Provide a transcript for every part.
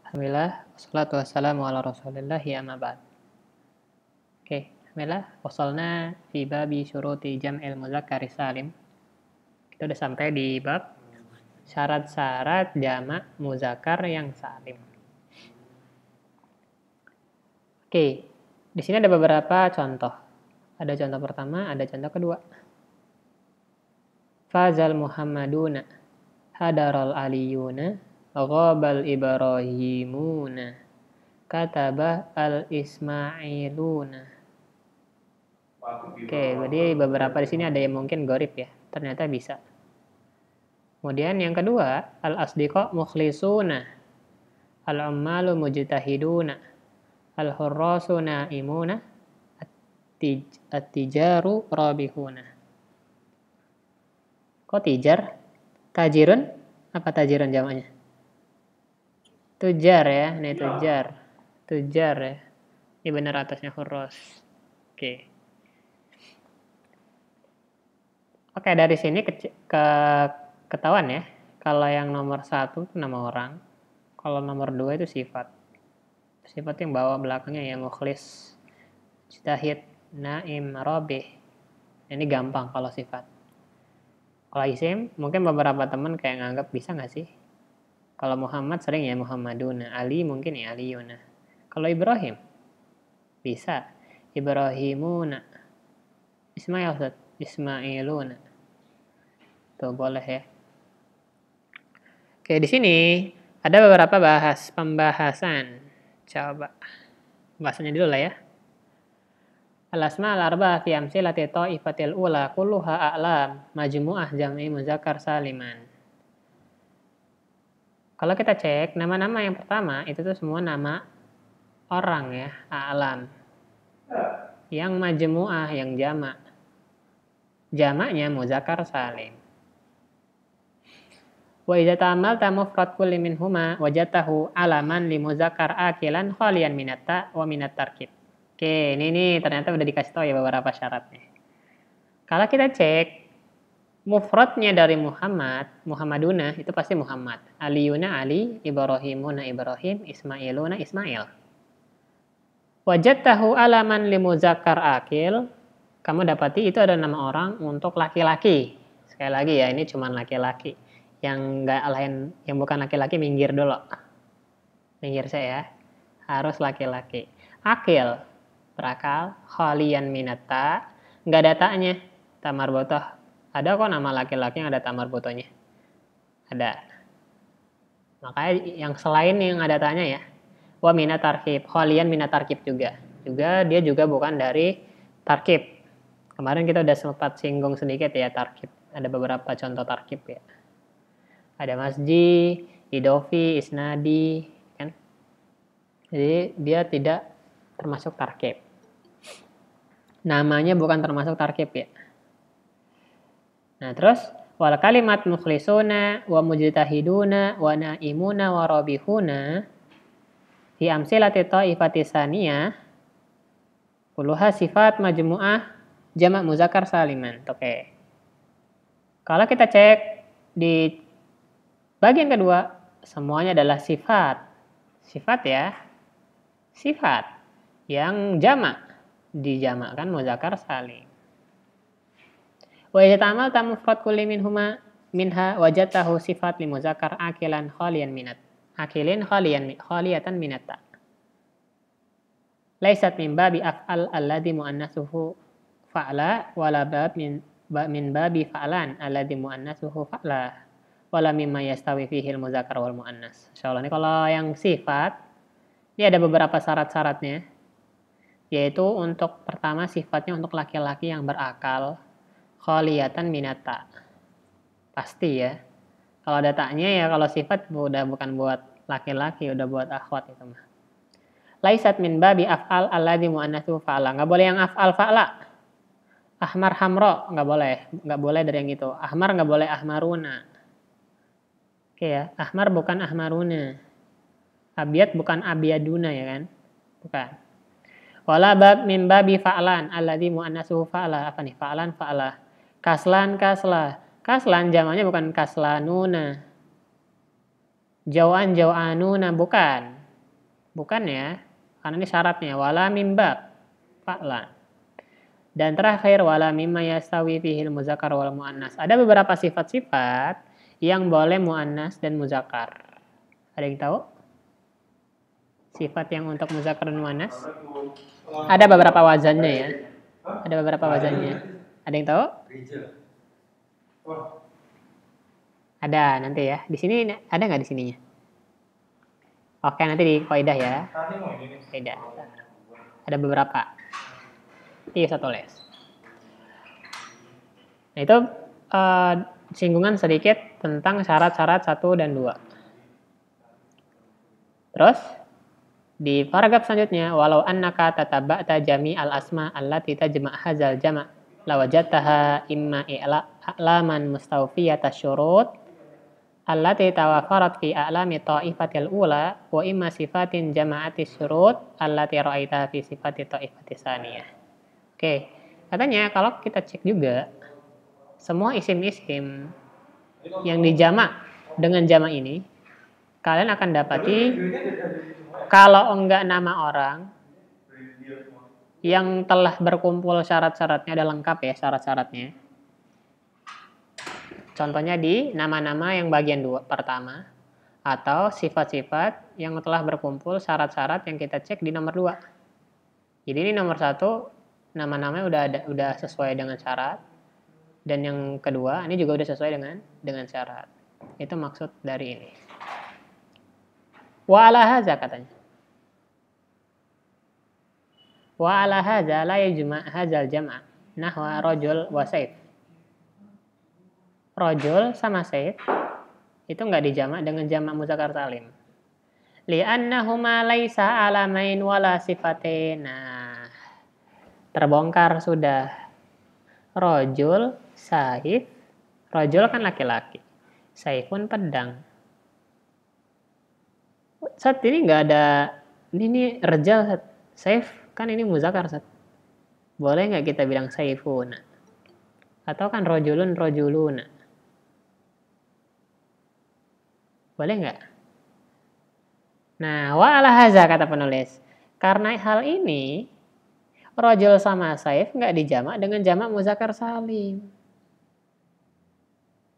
Alhamdulillah, wassalatu wassalamu ala rasulillahi amma ba'd. Oke, alhamdulillah, wasalna fi babi syuruti jam'il muzakkari salim. Kita udah sampai di bab syarat-syarat jamak muzakkar yang salim. Oke, di sini ada beberapa contoh. Ada contoh pertama, ada contoh kedua. Fazal Muhammaduna, hadaral aliyuna, ghabal ibrahimuna, kataba al-ismailuna. Oke, jadi beberapa di sini ada yang mungkin gorib ya. Ternyata bisa. Kemudian yang kedua, al-asdiqa mukhlisuna, al-ummalu mujtahiduna, al-hurrasu naimuna, at-tijaru rabihuna. Kok tijar? Tajirun? Apa tajirun jamaknya? Tujar ya, ini tujar. Tujar ya. Ini benar atasnya hurras. Oke. Oke, dari sini ketahuan ya. Kalau yang nomor 1 itu nama orang. Kalau nomor 2 itu sifat. Sifat yang bawa belakangnya ya mukhlis, mujtahid, naim, rabih. Ini gampang kalau sifat. Kalau isim, mungkin beberapa teman kayak nganggap bisa nggak sih? Kalau Muhammad sering ya Muhammaduna, Ali mungkin ya Aliyuna. Kalau Ibrahim, bisa Ibrahimuna. Ismail Ustaz, Ismailuna. Tuh boleh ya. Oke, di sini ada beberapa pembahasan. Coba bahasanya dulu lah ya. Al-asma al-arba fi amsilati ta'ifatil ula kulluha a'lam majmu'ah jam'i muzakkar saliman. Kalau kita cek nama-nama yang pertama itu tuh semua nama orang ya, a'lam. Yang majmu'ah, yang jamak. Jamaknya muzakkar salim. Wa idza ta'ammalta mufrad kulli minhuma wajadtahu alaman li muzakkar akilan khaliyan minatta wa minat tarkib. Oke, ini ternyata udah dikasih tahu ya beberapa syaratnya. Kalau kita cek mufradnya dari Muhammaduna itu pasti Muhammad. Aliyuna Ali, Ibrahimuna Ibrahim, Ismailuna Ismail. Wajadtahu alaman li muzakkar akil, kamu dapati itu ada nama orang untuk laki-laki. Sekali lagi ya, ini cuma laki-laki. Yang enggak lain, yang bukan laki-laki minggir dulu. Minggir saya ya. Harus laki-laki. Akil, berakal, khalian minatta, enggak ada ta'nya. Tamar botoh. Ada kok nama laki-laki yang ada tamar botohnya? Ada. Makanya yang selain yang ada ta'nya ya. Wa minat tarkib, khalian minat tarkib juga. Dia juga bukan dari tarkib. Kemarin kita udah sempat singgung sedikit ya tarkib. Ada beberapa contoh tarkib ya. Ada masjid, idofi, isnadi, kan? Jadi dia tidak termasuk tarkib. Namanya bukan termasuk tarkib ya. Nah terus wal kalimat mukhlisuna wa mujtahiduna wa naimuna wa rabihuna fi amsilati ta'ifati saniyah kulluha sifat majmu'ah jamak muzakkar saliman. Oke. Kalau kita cek di bagian kedua semuanya adalah sifat. Sifat ya. Sifat yang jamak dijamakkan muzakkar salim. Wa idza ta'amalta mufrad kulli minha wajadtahu sifat li muzakkar akilan khaliyan minat. Akilin khaliyatan minatta. Laisat min babi af'al alladhi muannatsuhu fa'la wala bab min babi fa'lan alladhi muannatsuhu fa'la wala mimma yastawi fihi al-muzakkar wal muannas. Insyaallah ini kalau yang sifat ini ada beberapa syarat-syaratnya. Yaitu untuk pertama sifatnya untuk laki-laki yang berakal khaliyatan minatta. Pasti ya. Kalau ada taknya ya kalau sifat udah bukan buat laki-laki, udah buat akhwat itu mah. Laisat min babi af'al alladhi muannatsu fa'ala. Enggak boleh yang af'al fa'la. Ahmar hamro enggak boleh dari yang itu. Ahmar enggak boleh ahmaruna. Oke ya, ahmar bukan ahmaruna. Abyad bukan abyaduna ya kan? Bukan. Wala bab min babi fa'lan alladzi muannatsuhu fa'la. Apa nih? Fa'lan fa'la. Kaslan kasla. Kaslan jamaknya bukan kaslanuna. Jau'anuna bukan. Bukan ya. Karena ini syaratnya wala mim bab fa'lan. Dan terakhir wala mimma yastawi fihil muzakkar wal muannas. Ada beberapa sifat-sifat yang boleh muannas dan muzakkar. Ada yang tahu? Sifat yang untuk muzakkar dan muannas? Ada beberapa wazannya ya. Ada beberapa wazannya. Ada yang tahu? Ada nanti ya. Di sini ada nggak di sininya? Oke, nanti di kaidah ya. Kaidah. Ada beberapa. Iya, satu les. Nah, itu singgungan sedikit tentang syarat-syarat 1 dan 2. Terus di paragraf selanjutnya, walau annaka tataba'ta jami'al asma allati tajma' hadzal jama' lawajadtaha imma i'laman mustawfiyata syurut allati tawafarat fi a'lami ta'ifatil ula wa imma sifatin jama'atis syurut allati ra'aitaha fi sifati ta'ifatis saniyah. Oke, katanya kalau kita cek juga semua isim-isim yang dijamak dengan jamak ini, kalian akan dapati kalau enggak nama orang yang telah berkumpul syarat-syaratnya, ada lengkap ya syarat-syaratnya. Contohnya di nama-nama yang bagian 2 pertama atau sifat-sifat yang telah berkumpul syarat-syarat yang kita cek di nomor 2. Jadi ini nomor 1 nama-namanya udah sesuai dengan syarat, dan yang kedua ini juga udah sesuai dengan syarat. Itu maksud dari ini. Wa ala hadza katanya. Wa ala hadza la yajma' hadzal jama' nahwa rajul wa saif. Rajul sama saif itu enggak dijamak dengan jamak muzakkar salim. Li'annahuma laisa alamain wala sifatin. Nah, terbongkar sudah. Rajul, saif. Rajul kan laki-laki. Saifun pedang. Saat ini enggak ada ini rajal, saif kan ini muzakkar Sat. Boleh nggak kita bilang saifuna? Atau kan rojulun rojuluna? Boleh nggak? Nah, wa ala haza kata penulis. Karena hal ini, rojul sama saif nggak dijamak dengan jamak muzakkar salim.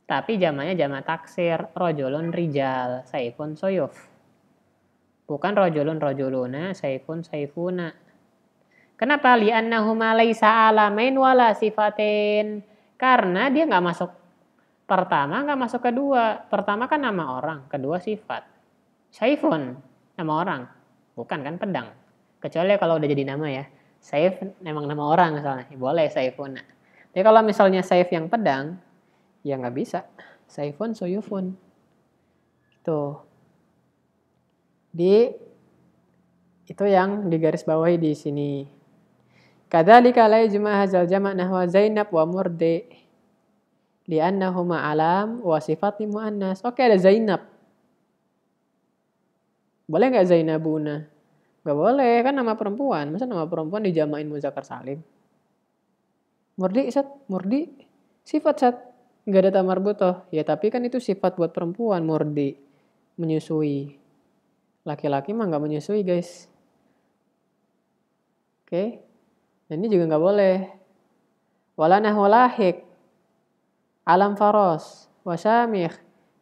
Tapi jamaknya jamak taksir. Rojulun rijal, saifun soyuf. Bukan rojulun rojuluna, saifun saifuna. Kenapa? Li'annahuma laisa alamain wala sifatin. Karena dia nggak masuk pertama, nggak masuk kedua. Pertama kan nama orang, kedua sifat. Saifun, nama orang. Bukan kan pedang. Kecuali kalau udah jadi nama ya. Saif memang nama orang misalnya. Boleh saifun. Tapi kalau misalnya saif yang pedang, ya nggak bisa. Saifun, soyufun. Tuh. Itu yang digaris bawahi di sini. Kadzalika la yajma' hadzal jama' nahwa Zainab wa Murdi li'annahuma alam wa sifatun muannas. Oke, ada Zainab. Boleh enggak Zainabuna? Enggak boleh, kan nama perempuan. Masa nama perempuan dijamain muzakkar salim? Murdi, Sat. Murdi sifat, Sat. Enggak ada tamar butoh. Ya, tapi kan itu sifat buat perempuan, Murdi. Menyusui. Laki-laki mah enggak menyusui, guys. Oke. Dan ini juga nggak boleh. Wala nahwa lahik, alam faros, wasamih,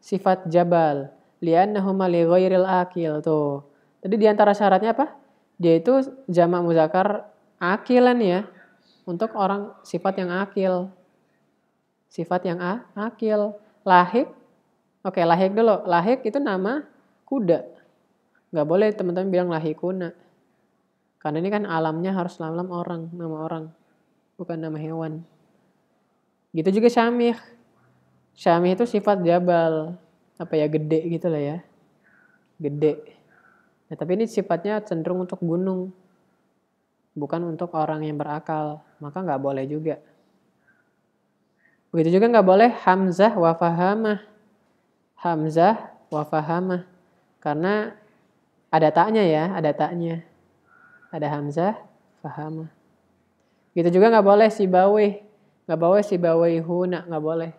sifat jabal, li'annahuma li ghairil akil. Tuh. Jadi di antara syaratnya apa? Dia itu jamak muzakkar akilan ya. Untuk orang sifat yang akil. Sifat yang akil. Lahik. Oke, lahik dulu. Lahik itu nama kuda. Nggak boleh teman-teman bilang lahikuna. Karena ini kan alamnya harus nama orang, bukan nama hewan. Gitu juga syamih. Syamih itu sifat jabal, gede gitu lah ya. Gede. Nah, tapi ini sifatnya cenderung untuk gunung. Bukan untuk orang yang berakal. Maka nggak boleh juga. Begitu juga nggak boleh hamzah wa fahamah. Hamzah wa fahamah. Karena ada taknya ya, ada taknya. Ada hamzah, fahamah. Gitu juga nggak boleh sibawih. Nggak boleh sibawih huna, nggak boleh.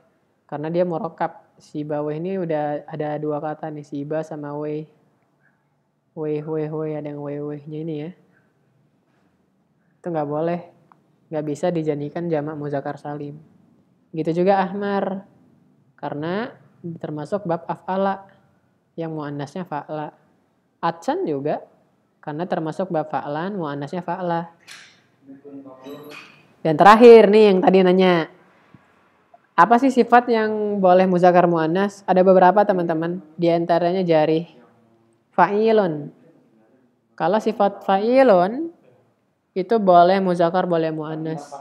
Karena dia murokab. Sibaweh ini udah ada 2 kata nih, siba sama weh. Weh, ada yang weh-wehnya ini ya. Itu nggak boleh. Nggak bisa dijadikan jamak muzakkar salim. Gitu juga ahmar. Karena termasuk bab af'ala yang muannasnya fa'la. Atsan juga karena termasuk bab fa'lan muannasnya fa'la. Dan terakhir nih yang tadi nanya, apa sih sifat yang boleh muzakkar muannas? Ada beberapa teman-teman, di antaranya jarih, fa'ilun. Kalau sifat fa'ilun itu boleh muzakkar boleh muannas.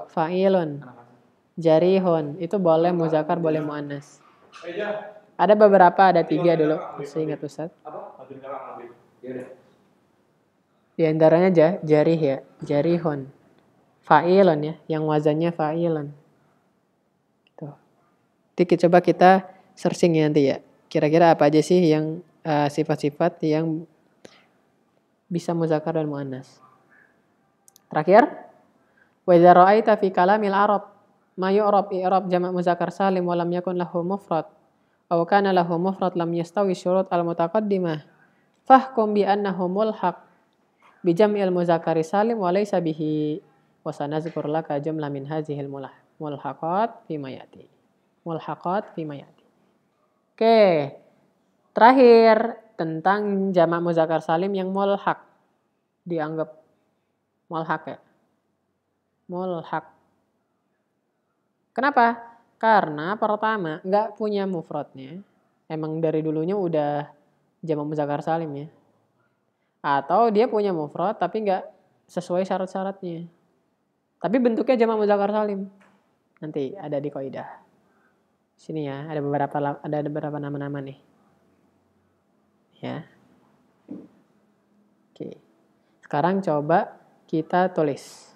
Fa'ilun. Jarihun itu boleh muzakkar boleh muannas. Ada beberapa, ada 3 dulu. Saya ingat Ustaz. Di antaranya jarih ya, jarihun. Fa'ilun ya, yang wazannya fa'ilun. Gitu. Jadi coba kita searching ya nanti ya. Kira-kira apa aja sih yang sifat-sifat yang bisa muzakkar dan muannas. Terakhir, wa idza ra'aita fi kalamil arab ma yu'rab i'rab jamak muzakkar salim wa lam yakun lahu mufrad aw kana lahu mufrad lam yastawi syurut al-mutaqaddimah fahkum bi annahu mulhaq bi jam'il muzakkari salim wa laysa bihi wa sanazkur laka jumlah min hadhil mulhaqat fi ma yati. Mulhaqat fi ma yati. Oke. Terakhir tentang jamak muzakkar salim yang mulhaq. Dianggap mulhaq ya. Mulhaq. Kenapa? Karena pertama nggak punya mufradnya. Emang dari dulunya udah jamak muzakkar salim ya. Atau dia punya mufrad tapi nggak sesuai syarat-syaratnya. Tapi bentuknya jamak muzakkar salim. Nanti ada di kaidah. Sini ya, ada beberapa nama-nama nih. Ya. Oke. Sekarang coba kita tulis.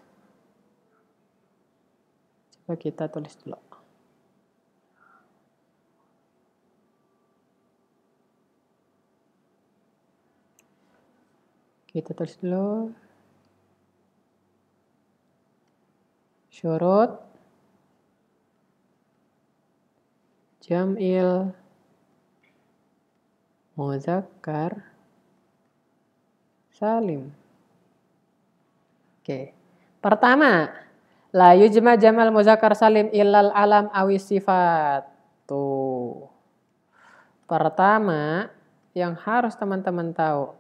Coba kita tulis dulu. Kita tulis dulu. Syurut jam'il muzakkar salim. Oke. Pertama, la yujma jamal muzakkar salim illal alam awis sifat. Tuh. Pertama, yang harus teman-teman tahu.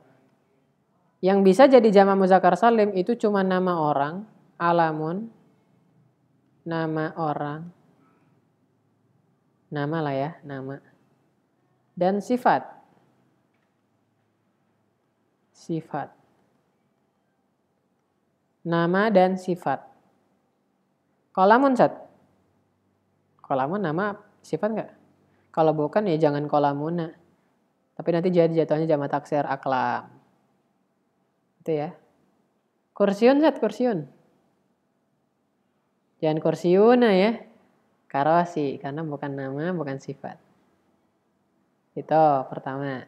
Yang bisa jadi jamak muzakkar salim itu cuma nama orang, alamun, nama orang, nama lah ya, nama, dan sifat. Sifat. Nama dan sifat. Kolamun, Sat? Kolamun nama sifat nggak? Kalau bukan ya jangan kolamuna. Tapi nanti jadi jatuhnya jamak taksir aklam. Itu ya. Kursiun, Sat? Kursiun. Jangan kursiuna ya. Karosi, karena bukan nama, bukan sifat. Itu pertama.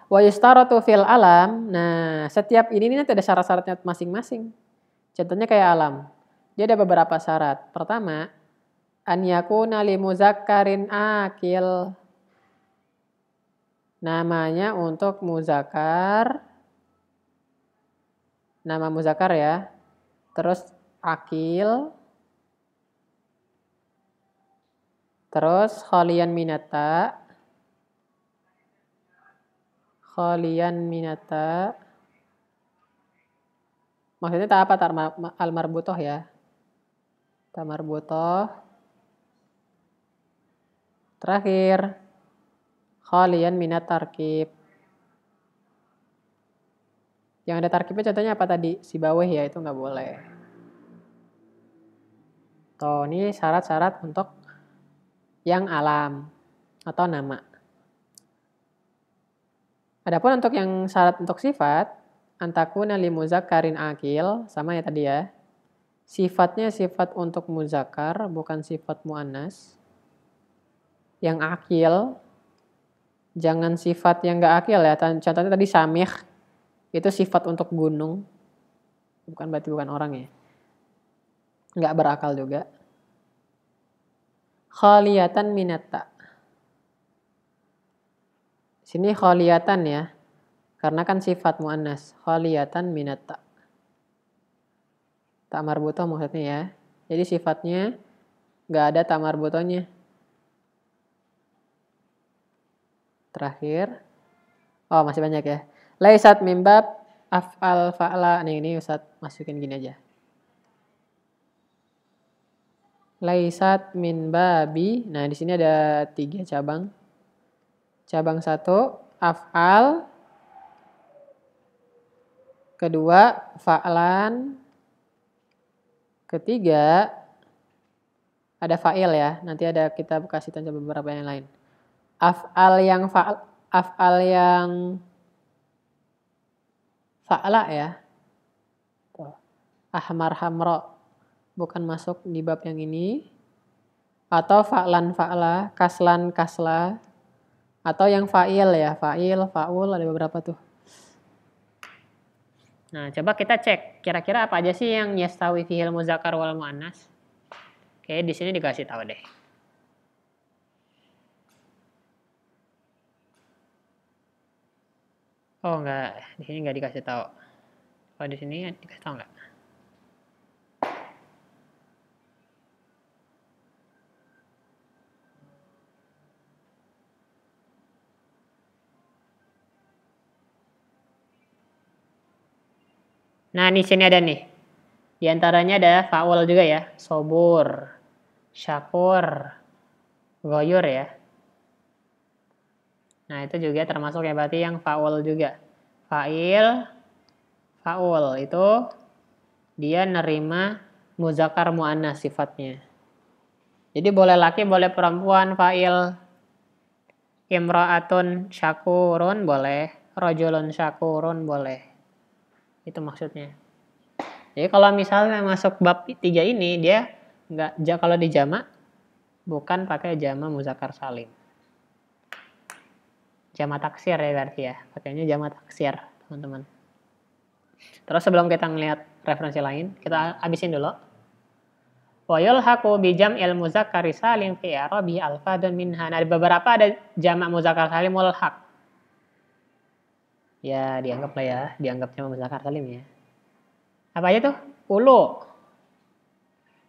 Wa yustaratu fil alam. Nah, setiap ini nanti ada syarat-syaratnya masing-masing. Contohnya kayak alam. Dia ada beberapa syarat. Pertama, an yakuna li muzakkarin akil. Namanya untuk muzakkar. Nama muzakkar ya. Terus akil. Terus khalian minata. Khalian minata. Maksudnya tak apa? Al-marbutoh ya. Marbutoh. Terakhir. Khalian minat tarkib. Yang ada tarkibnya contohnya apa tadi? Sibaweh ya, itu nggak boleh. Tuh, ini syarat-syarat untuk yang alam atau nama. Adapun untuk yang syarat untuk sifat, antakuna li muzakkarin akil, sama ya tadi ya. Sifatnya sifat untuk muzakkar, bukan sifat muannas. Yang akil, jangan sifat yang nggak akil ya. Contohnya tadi samih, itu sifat untuk gunung. Berarti bukan orang ya. Nggak berakal juga. Khaliyatan minatta. Sini khaliyatan ya. Karena kan sifat muannas. Khaliyatan minatta. Tak marbutoh maksudnya ya. Jadi sifatnya nggak ada tak marbutohnya. Terakhir. Oh, masih banyak ya. Laisat mimbab af'al fa'la. Nih, ini Ustaz masukin gini aja. Laisat min babi. Nah, di sini ada 3 cabang. Cabang 1 af'al. Kedua fa'lan. Ketiga ada fa'il ya. Nanti ada kita kasih tanda beberapa yang lain. Af'al yang fa'la ya. Ahmar hamro bukan masuk di bab yang ini. Atau fa'lan fa'la, kaslan kasla. Atau yang fa'il ya, fa'il, fa'ul, ada beberapa tuh. Nah, coba kita cek kira-kira apa aja sih yang yastawi fihil muzakkar wal muannas. Oke, di sini dikasih tahu deh. Oh, enggak, di sini enggak dikasih tahu. Kalau di sini dikasih tahu enggak? Nah, di sini ada nih. Di antaranya ada faul juga ya. Sobur, syakur, goyur ya. Nah, itu juga termasuk ya berarti yang faul juga. Fa'il, faul itu dia nerima muzakkar muannas sifatnya. Jadi boleh laki, boleh perempuan, fa'il. Imra'atun syakurun boleh, rajulun syakurun boleh. Itu maksudnya. Jadi kalau misalnya masuk bab 3 ini dia enggak, kalau di jamak bukan pakai jamak muzakkar salim. Jamak taksir ya berarti ya. Pakainya jamak taksir, teman-teman. Terus sebelum kita ngelihat referensi lain, kita habisin dulu. Wa yulhaqu bi jam'il muzakkari salim fi i'rabi alfadun minha. Nah, ada beberapa ada jamak muzakkar salim mulhaq. Ya, dianggap lah ya, dianggap jamak muzakkar salim ya. Apa aja tuh? Ulu.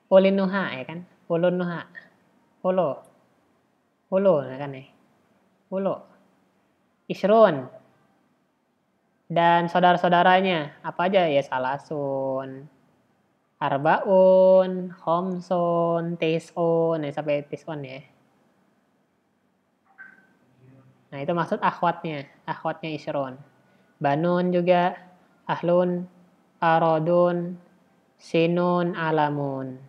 Ulinuha ya kan? Ulunuha. Ulu. Ulu ya kan nih. Ulu. Isrun. Dan saudara-saudaranya apa aja ya? Salasun, arbaun, khomsun, tisun, ya sampai tisun ya. Nah, itu maksud akhwatnya isrun. Banun juga, ahlun, arodun, sinun, alamun.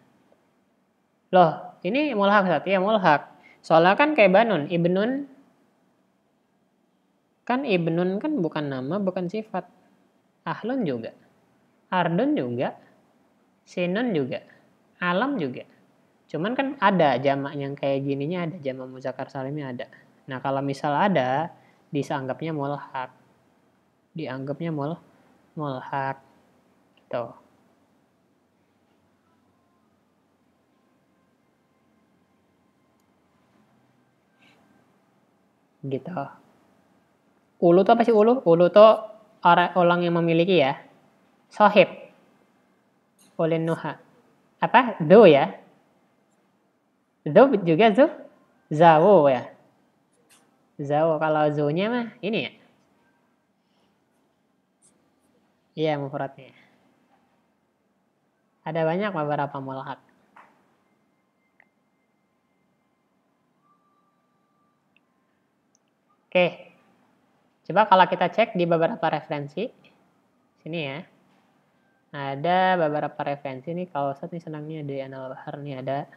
Loh, ini mulhaq satu ya, mulhaq. Soalnya kan kayak banun, ibnun. Kan ibnun kan bukan nama, bukan sifat. Ahlun juga. Ardun juga. Sinun juga. Alam juga. Cuman kan ada jamak yang kayak gininya, ada jamak muzakkar salimnya ada. Nah, kalau misal ada, dianggapnya mulhaq. Dianggapnya mulhaq. Gitu. Gitu. Ulu tuh apa sih ulu? Ulu tuh orang yang memiliki ya. Sohib. Ulin nuha. Apa? Do ya. Do juga zu. Zawo ya. Zawo. Kalau zunya mah ini ya. Iya, mufradnya. Ada banyak beberapa mulhaq. Oke. Coba kalau kita cek di beberapa referensi. Sini ya. Ada beberapa referensi nih. Kalau Ustaz nih senangnya di Anal Bahar nih ada.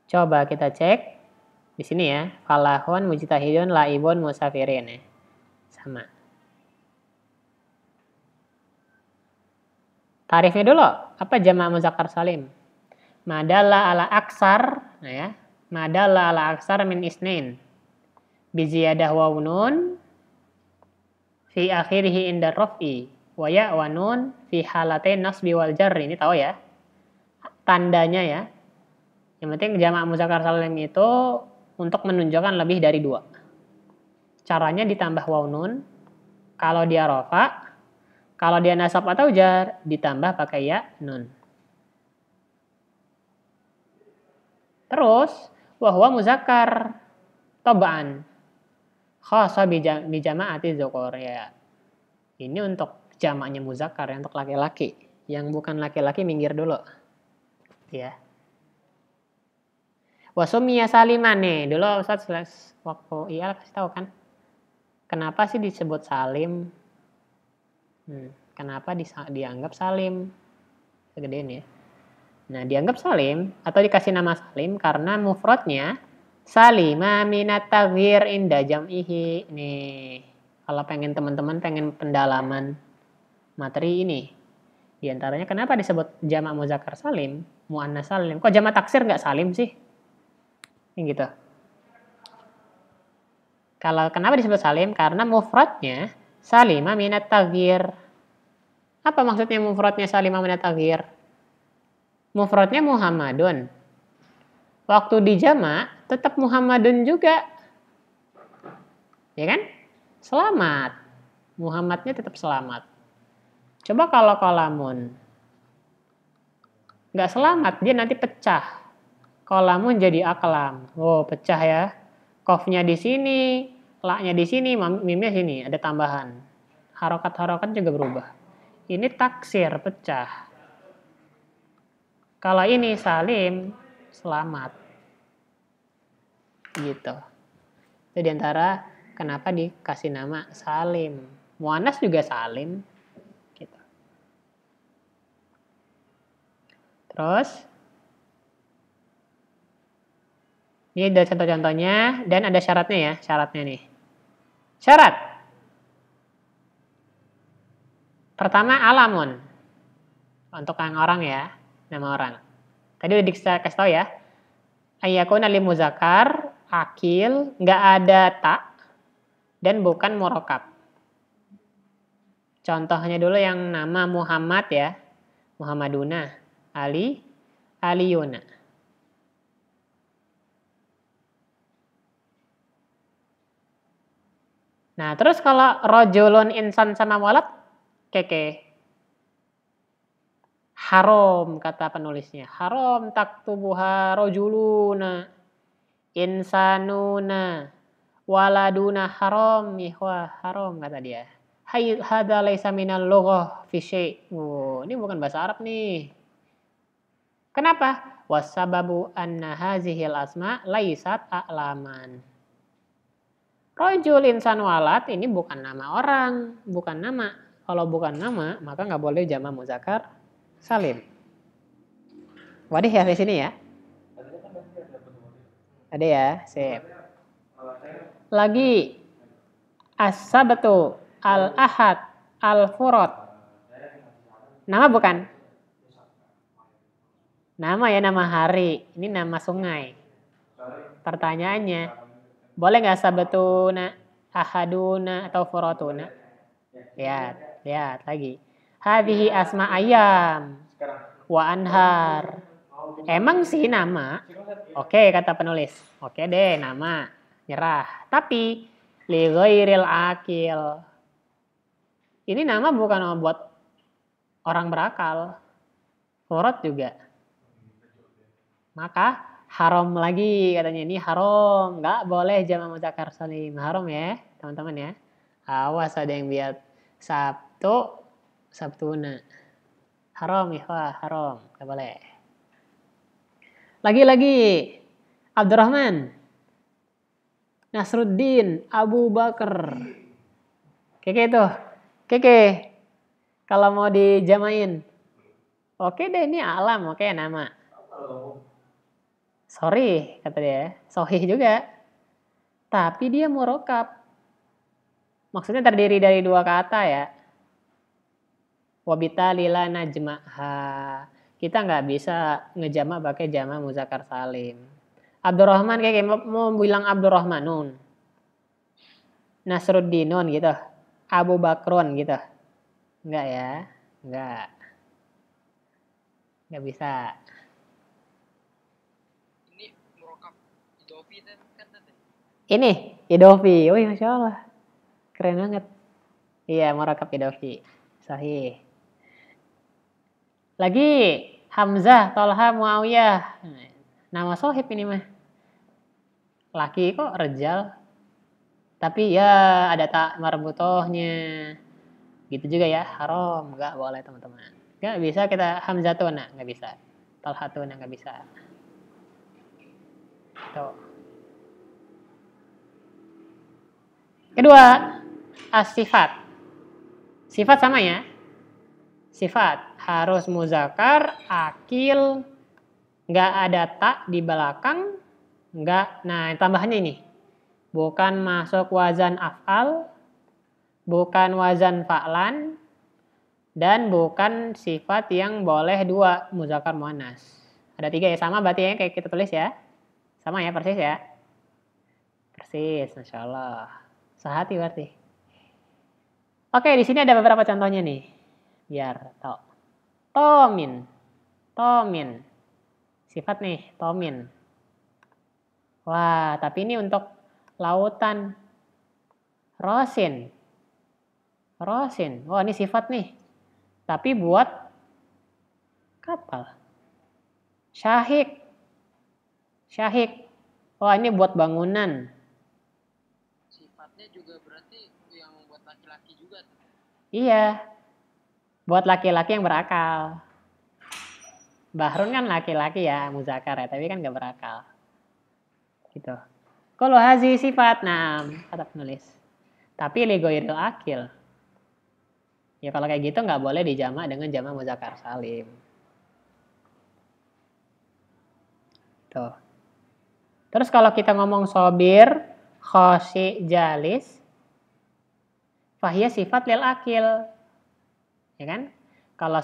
Coba kita cek. Di sini ya. Falahun, mujtahidun, laibun, musafirin ya. Sama. Tarifnya dulu. Apa jamak muzakkar salim? Madalla ala aksar. Nah ya. Madalla ala aksar min isnain. Biziyadah wawunun. Fi akhirihi inda raf'i. Wa ya wa nun fi halatain nasbi wal jarri. Ini tahu ya. tandanya ya. Yang penting jamak muzakkar salim itu untuk menunjukkan lebih dari 2. Caranya ditambah waw nun. Kalau dia rofa, kalau dia nasab atau jar, ditambah pakai ya nun. Terus, wahwa muzakkar tobaan. Khasa bijama'ati dzukur ya. Ini untuk jamaknya muzakkar ya, untuk laki-laki. Yang bukan laki-laki minggir dulu. Ya. Wasumiyya saliman nih. Dulu Ustaz waktu IAL kasih tahu kan. Kenapa sih disebut salim? Kenapa dianggap salim? Segedein ya. Nah, dianggap salim atau dikasih nama salim karena mufradnya salima minat taghyir inda jam'ihi. Nih, kalau teman-teman pengen pendalaman materi ini. Di antaranya kenapa disebut jamak muzakkar salim, muannas salim? Kok jamak taksir nggak salim sih? Ini gitu. Kalau kenapa disebut salim? Karena mufradnya salima minat taghyir. Apa maksudnya mufradnya salima minat taghyir? Mufradnya Muhammadun. Waktu dijamak tetap Muhammadun juga. Ya kan? Selamat. Muhammadnya tetap selamat. Coba kalau kolamun nggak selamat, dia nanti pecah. Kolamun jadi aklam. Oh, pecah ya. Qafnya di sini, la-nya di sini, mimnya sini, ada tambahan. Harokat-harokat juga berubah. Ini taksir, pecah. Kalau ini salim, selamat. Gitu. Itu diantara kenapa dikasih nama salim. Muannas juga salim. Gitu. Terus, ini ada contoh-contohnya dan ada syaratnya ya. Syaratnya nih. Syarat. Pertama, alamun. Untuk yang orang ya. Nama orang. Tadi udah dikasih tahu ya. Ayyakuna li muzakkar, akil, nggak ada tak, dan bukan murokab. Contohnya dulu yang nama Muhammad ya. Muhammaduna. Ali, Aliyuna. Nah, terus kalau rojulun insan sama walad, keke. Haram kata penulisnya. Haram taktubuha rojuluna insanuna waladuna haram ihwa haram kata dia. Hadza laisa minal lughah fi syai'. Oh, ini bukan bahasa Arab nih. Kenapa? Wasababu anna hazihil asma laisat a'laman. Rojul insan walad ini bukan nama orang, bukan nama. Kalau bukan nama, maka nggak boleh jamak muzakkar salim. Wadah ya di sini ya. Ada ya, sip. Lagi as-sabtu, al-ahad, al-furad. Nama bukan? Nama ya, nama hari. Ini nama sungai. Pertanyaannya, boleh nggak sabtuna, ahaduna, atau furatuna? Lihat lagi. Hadhihi asma ayam wa anhar. Emang sih nama. Oke, kata penulis. Oke deh, nama. Nyerah. Tapi li ghairil akil. Ini nama bukan buat orang berakal. Furat juga. Maka haram lagi katanya. Ini haram. Nggak boleh jamak muzakkar salim. Haram ya, teman-teman ya. Awas ada yang biar Sabtuna. Haram ya, haram. Nggak boleh. Lagi-lagi. Abdurrahman. Nasruddin. Abu Bakar. Keke tuh. Keke. Kalau mau dijamain. Oke deh, ini alam. Oke, nama. Sorry, kata dia. Sohih juga. Tapi dia murokab. Maksudnya terdiri dari 2 kata ya. Wabitali la najma'ha. Kita nggak bisa ngejamak pakai jamak muzakkar salim. Abdurrahman kayak mau bilang Abdurrahmanun. Nasruddinun gitu. Abu Bakrun gitu. Enggak ya? Enggak. Enggak bisa. Ini idofi. Wih, Masya Allah. Keren banget. Iya, murakab idofi. Sahih. Lagi Hamzah, Tolha, Muawiyah. Nama sohib ini mah. Laki kok Rejal. Tapi ya ada tak marbutohnya. Gitu juga ya, haram. Nggak boleh teman-teman. Nggak bisa kita Hamzatuna, nggak bisa. Tolhatuna, nggak bisa. Tuh. Kedua, as-sifat. Sifat sama ya. Sifat harus muzakkar, akil, nggak ada tak di belakang, nggak. Nah, tambahannya ini. Bukan masuk wazan af'al, bukan wazan fa'lan, dan bukan sifat yang boleh dua, muzakkar muannas. Ada 3 ya, sama berarti ya kayak kita tulis ya. Sama ya, persis ya. Persis, Masya Allah. Sehati berarti. Oke, di sini ada beberapa contohnya nih. Biar tahu. Tomin. Tomin. Sifat nih, tomin. Wah, tapi ini untuk lautan. Rosin. Rosin. Wah, ini sifat nih. Tapi buat kapal. Syahik. Syahik. Wah, ini buat bangunan. Sifatnya juga berarti yang buat laki-laki juga. Iya. Buat laki-laki yang berakal. Bahrun kan laki-laki ya, muzakkar ya, tapi kan gak berakal. Gitu. Kalau hazi sifat, nah, kata penulis. Tapi li ghairil akil. Ya kalau kayak gitu nggak boleh dijamak dengan jamak muzakkar salim. Tuh. Terus kalau kita ngomong sobir, khoshi, jalis, fahiyah sifat lil akil. Ya kan? Kalau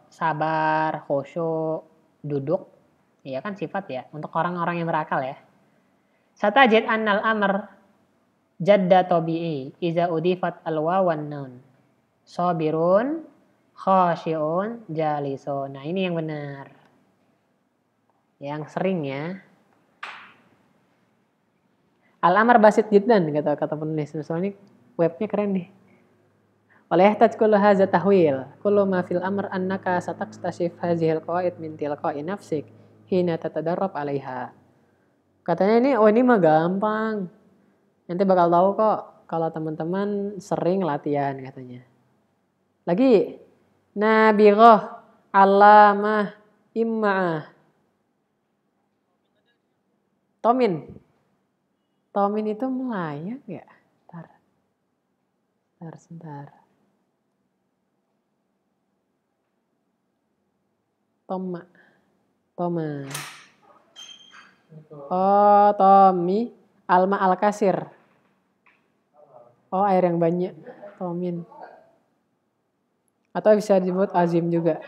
sabar, khusyuk, duduk, ya kan sifat ya. Untuk orang-orang yang berakal ya. Satajid annal amr jadda tabi'i iza udifat al-wawan nun. Sobirun, khosyi'un, jalisun. Nah ini yang benar. Yang sering ya. Al-amr basit jiddan, kata penulis. Soalnya webnya keren nih. Oleh yahtaj kullu hadza tahwil. Kullu ma fil amr annaka sataqtashif hadhil qawaid min tilqa'i nafsik hina tatadarrab 'alaiha. Katanya ini mah gampang. Nanti bakal tahu kok kalau teman-teman sering latihan katanya. Lagi nabighah, alamah, imma'ah. Tomin. Tomin itu melayang ya? Sebentar. Toma. Oh, Tommy. Alma al-kasir. Oh, air yang banyak. Tomin. Atau bisa disebut azim juga.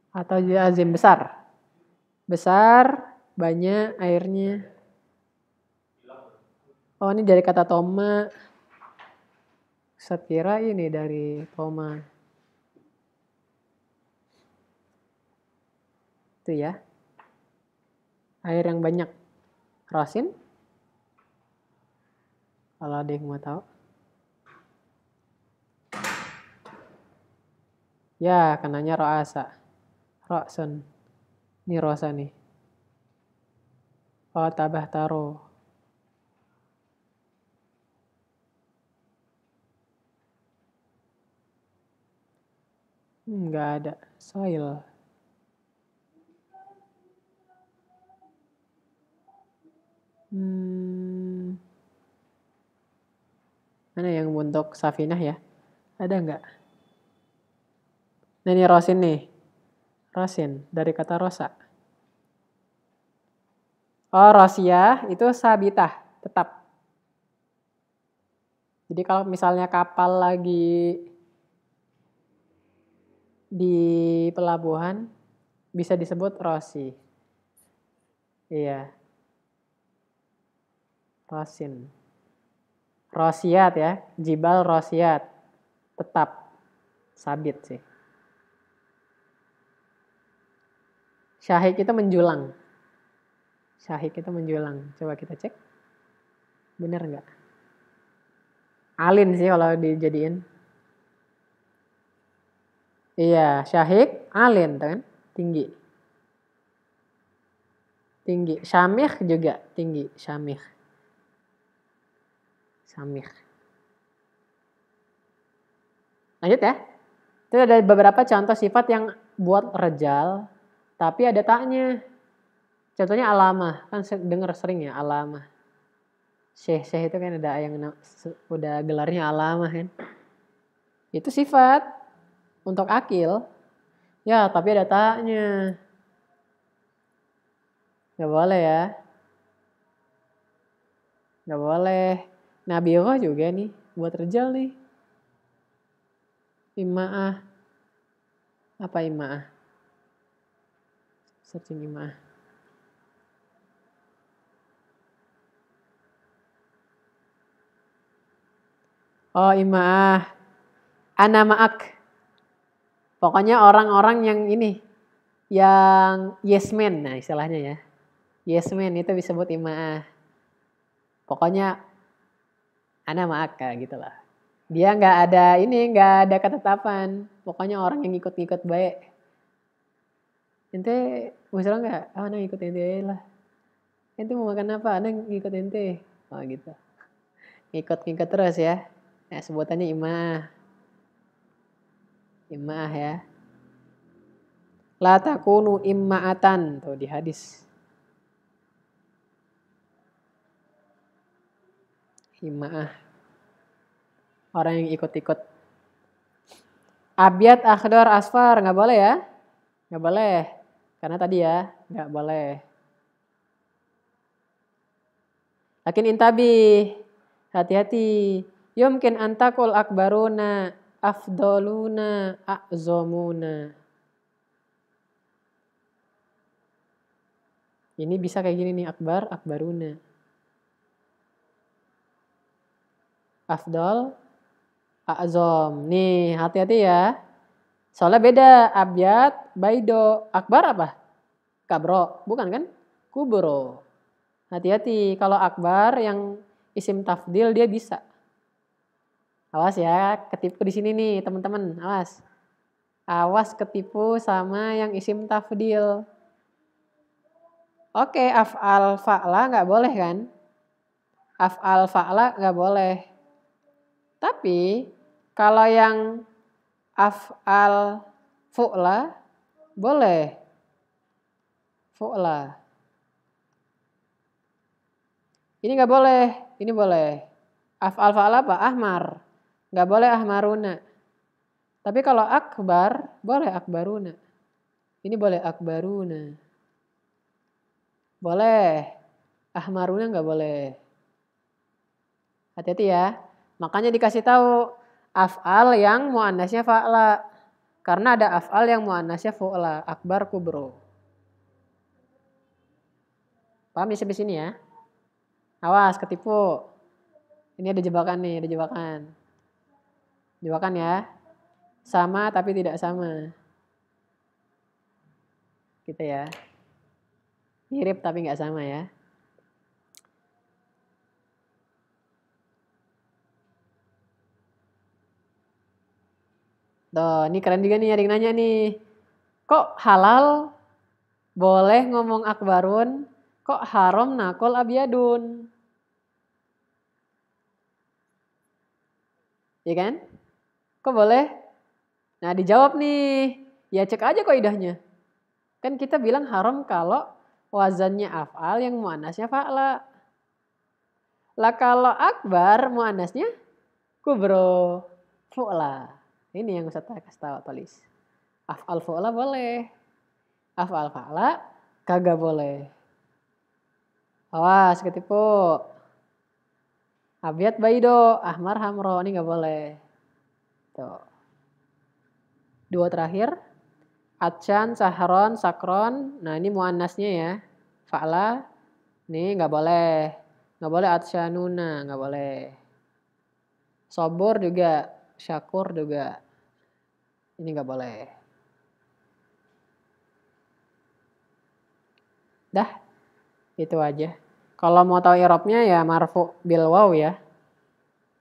Atau juga azim besar. Besar, banyak airnya. Oh, ini dari kata toma. Saya kira ini dari toma. Itu ya. Air yang banyak. Rosin? Kalau ada yang mau tahu. Ya, kenanya ro'asa. Ro'sun. Ini rosa nih. Oh, tabah taro. Enggak ada. Soil. Mana yang untuk Safinah ya? Ada enggak? Nah, ini rosin nih. Rosin. Dari kata rosa. Oh, rosia itu sabitah. Tetap. Jadi kalau misalnya kapal lagi di pelabuhan, bisa disebut rosi. Iya. Rosin. Rosiat ya. Jibal rosiat. Tetap. Sabit sih. Syahik itu menjulang. Syahik itu menjulang. Coba kita cek. Bener nggak? Alin sih kalau dijadiin. Iya, syahik, alin kan? Tinggi. Tinggi. Syamih juga tinggi. Syamih. Lanjut ya. Itu ada beberapa contoh sifat yang buat rejal, tapi ada taknya. Contohnya alamah. Kan denger sering ya alamah. Syekh itu kan ada yang udah gelarnya alamah kan. Itu sifat untuk akil. Ya, tapi ada taknya. Gak boleh ya. Gak boleh. Nabiyullah juga nih. Buat rejal nih. Ima'ah. Apa ima'ah? Searching ima'ah. Oh, ima'ah. Ana ma'ak. Pokoknya orang-orang yang ini. Yang yes man. Nah istilahnya ya. Yes man itu disebut ima'ah. Pokoknya ana ma'ak gitu lah. Dia nggak ada ketetapan. Pokoknya orang yang ikut-ikut baik. Ente misalnya nggak? Oh, ana ikut ente lah. Ente mau makan apa? Ana ngikut ente. Oh gitu. Ngikut-ngikut terus ya. Nah sebutannya ima'ah. Ima'ah ya. La takunu imma'atan. Tuh di hadis. Ima'ah. Orang yang ikut-ikut. Abyad, akhdar, asfar. Nggak boleh ya. Nggak boleh. Karena tadi ya. Nggak boleh. Lakin intabi. Hati-hati. Yumkin antakul akbaruna. Afdoluna. A'zomuna. Ini bisa kayak gini nih. Akbar, akbaruna. Afdol, a'zom. Nih hati-hati ya. Soalnya beda. Abyad, baido. Akbar apa? Kabro. Bukan kan? Kubro. Hati-hati. Kalau akbar yang isim tafdil dia bisa. Awas ya. Ketipu di sini nih teman-teman. Awas. Awas ketipu sama yang isim tafdil. Oke, af'al fa'la nggak boleh kan? Af'al fa'la nggak boleh. Tapi kalau yang af'al fu'la boleh. Fu'la. Ini nggak boleh. Ini boleh. Af'al fa'la apa? Ahmar. Nggak boleh ahmaruna. Tapi kalau akbar boleh akbaruna. Ini boleh akbaruna. Boleh. Ahmaruna nggak boleh. Hati-hati ya. Makanya dikasih tahu af'al yang muannasnya fa'la. Karena ada af'al yang muannasnya fu'la. Akbar, kubro. Paham ya sampai sini ya? Awas ketipu. Ini ada jebakan nih, ada jebakan. Jebakan ya. Sama tapi tidak sama. Gitu ya. Mirip tapi nggak sama ya. Tuh, ini keren juga nih ada yang nanya nih. Kok halal boleh ngomong akbarun, kok haram nakol abyadun? Iya kan? Kok boleh? Nah dijawab nih. Ya cek aja kaidahnya. Kan kita bilang haram kalau wazannya af'al yang muannasnya fa'la. Lah kalau akbar muannasnya kubro, fu'la. Ini yang Ustaz kasih tahu tulis. Af'al fu'la boleh. Af'al fa'la kagak boleh. Awas ketipu. Abyad baido, ahmar hamro, ini nggak boleh. Tuh. Dua terakhir. Atcan, sahron, sakron. Nah ini muannasnya ya. Fa'la. Ini nggak boleh. Nggak boleh atsyanuna, nggak boleh. Sobor juga. Syakur juga. Ini nggak boleh. Dah. Itu aja. Kalau mau tahu i'rabnya ya marfu bil waw ya.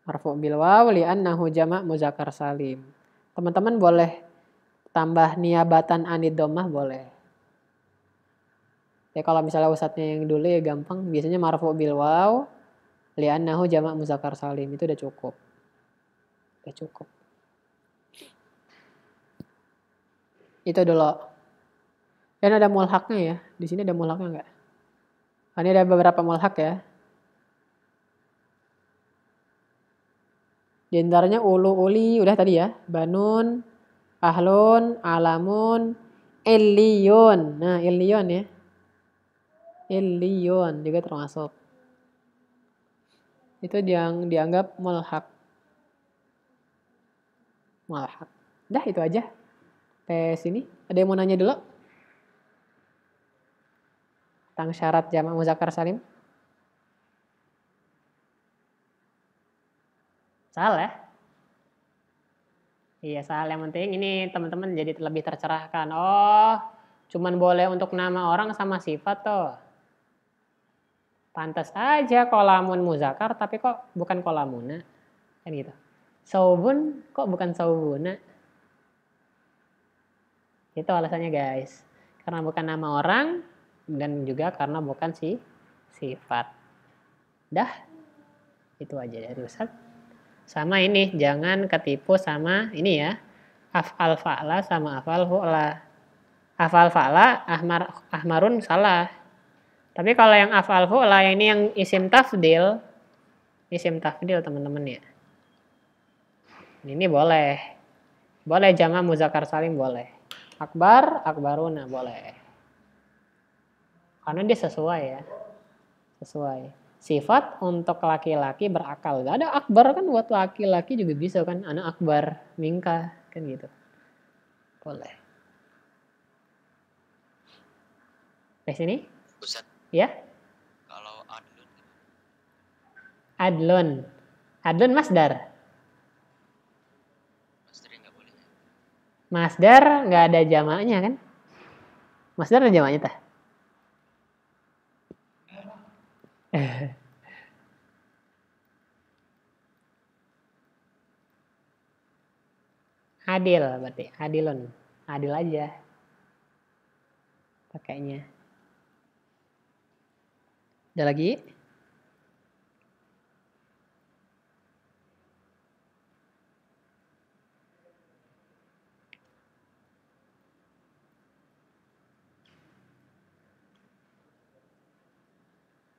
Marfu bil waw li'annahu jama' muzakkar salim. Teman-teman boleh tambah niabatan anid dhammah boleh. Ya kalau misalnya ustadznya yang dulu ya gampang, biasanya marfu bil waw li'annahu jama' muzakkar salim, itu udah cukup. Udah cukup. Itu dulu. Dan ada mulhaknya ya. Di sini ada mulhaknya enggak? Ini ada beberapa mulhak ya. Di antaranya ulu uli udah tadi ya. Banun, ahlun, alamun, illiyun. Nah, illiyun ya. Illiyun juga termasuk. Itu yang dianggap mulhak. Mulhak. Dah itu aja. Sampai sini. Ada yang mau nanya dulu? Tentang syarat jamak muzakkar salim. Salah. Iya, salah. Yang penting ini teman-teman jadi lebih tercerahkan. Oh, cuman boleh untuk nama orang sama sifat toh. Pantas aja kolamun muzakkar tapi kok bukan kolamuna. Kan gitu. Saubun kok bukan saubuna. Itu alasannya guys. Karena bukan nama orang dan juga karena bukan sifat. Dah. Itu aja dari Ustaz. Sama ini, jangan ketipu sama ini ya. Af'al fa'la sama af'al fu'la. Af'al fa'la, ahmarun salah. Tapi kalau yang af'al fu'la, ini yang isim tafdil teman-teman ya. Ini boleh. Boleh jama' muzakkar salim boleh. Akbar, akbaruna boleh. Karena dia sesuai ya. Sesuai. Sifat untuk laki-laki berakal. Gak ada akbar kan buat laki-laki juga bisa kan. Anak akbar, mingka. Kan gitu. Boleh. Di sini? Ustaz. Ya? Kalau adlun. Adlun. Adlun masdar. Masdar nggak boleh. Masdar nggak ada jamaknya kan? Masdar ada jamaknya tah? Adil berarti. Adilun. Adil aja. Pakainya. Ada lagi?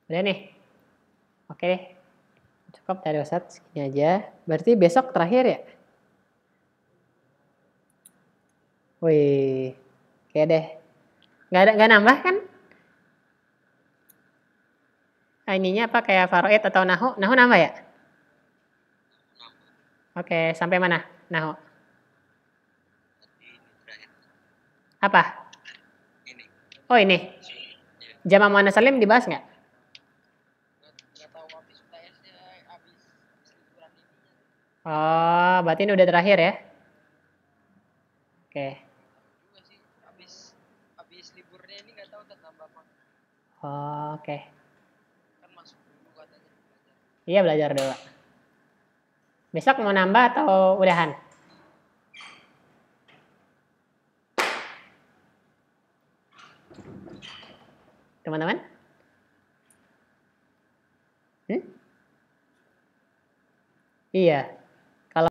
Udah nih. Oke deh. Cukup dari Ustadz segini aja. Berarti besok terakhir ya? Wih. Oke deh. Nggak nambah kan? Ininya apa kayak faroid atau nahu? Nahu nambah ya? Oke, sampai mana? Nahu. Apa? Ini. Oh ini. Jamak muannats salim dibahas nggak? Nggak tahu habis UTS-nya habis liburan ini. Oh, berarti ini udah terakhir ya? Oke. Juga sih habis liburnya ini nggak tahu tambah apa. Oh, oke. Kan masuk dulu katanya belajar. Iya belajar dulu. Besok mau nambah atau udahan? Teman-teman? Iya.